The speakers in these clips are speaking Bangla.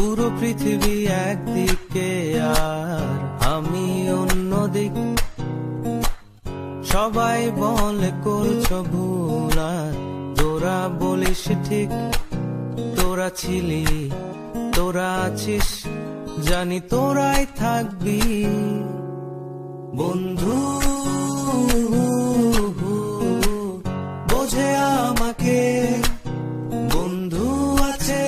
পুরো পৃথিবী একদিকে আর আমি অন্যদিক, সবাই বলে করছো ভুল আর তোরা বলিস ঠিক। তোরা ছিলি, তোরা আছিস, জানি তোরাই থাকবি বন্ধু। বোঝে আমাকে বন্ধু আছে,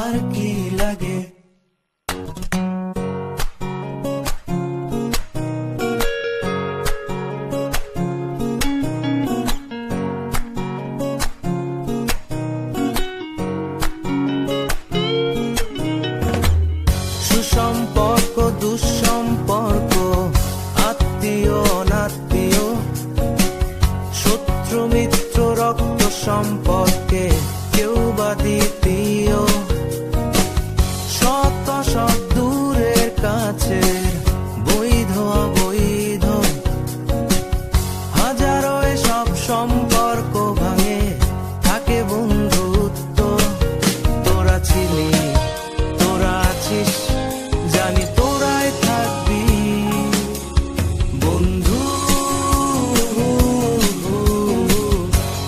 আর কি লাগে। সুসম্পর্ক দুঃসম্পর্ক, আত্মীয় অনাত্মীয়, শত্রু মিত্র রক্ত সম্পর্কে কেউ বা দ্বিতীয়। সৎ অসৎ দূরের কাছে, বৈধ অবৈধ, হাজারো সব সম্পর্ক ভাঙে, থাকে বন্ধুত্ব। তোরা ছিলি, তোরা আছিস, জানি তোরাই থাকবি বন্ধু।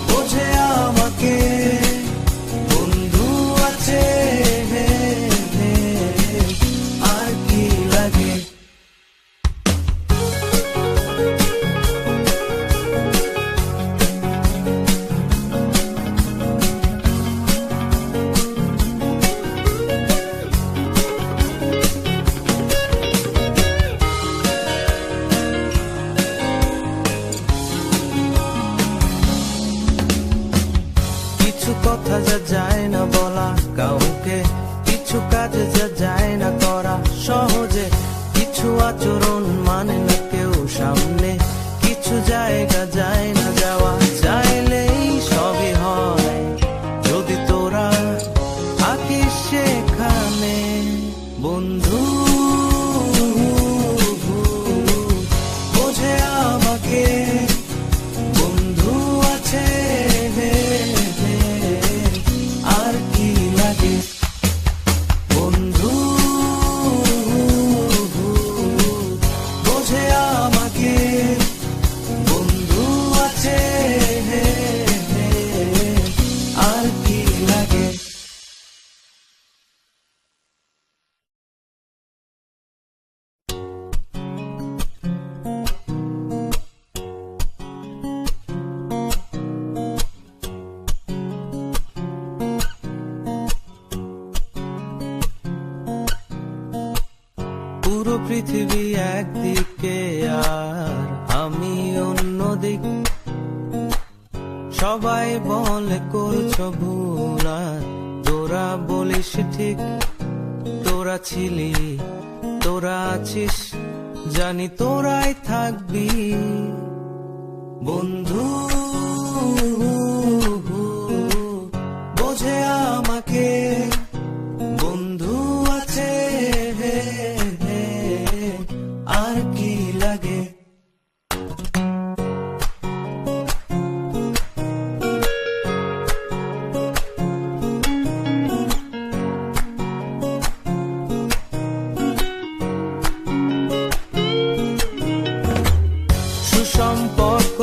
বোঝে আমাকে বন্ধু আছে, আর কি লাগে। কিছু কথা যা যায় না বলা কাউকে, কিছু কাজ যা যায় না করা সহজে, কিছু আচরণ মানে না কেউ সামনে, কিছু জায়গা যায় না যাওয়া, চাইলেই সবই হয় যদি তোরা থাকিস সেখানে বন্ধু। বোঝে আমাকে বন্ধু আছে, আর কি লাগে বন্ধু। বোঝে আমাকে বন্ধু আছে, আর কি লাগে। পুরো পৃথিবী একদিকে আর আমি অন্যদিক, সবাই বলে করছো ভুল আর তোরা বলিস ঠিক। তোরা ছিলি, তোরা আছিস, জানি তোরাই থাকবি বন্ধু। বোঝে আমাকে বন্ধু আছে, আর কি লাগে। সুসম্পর্ক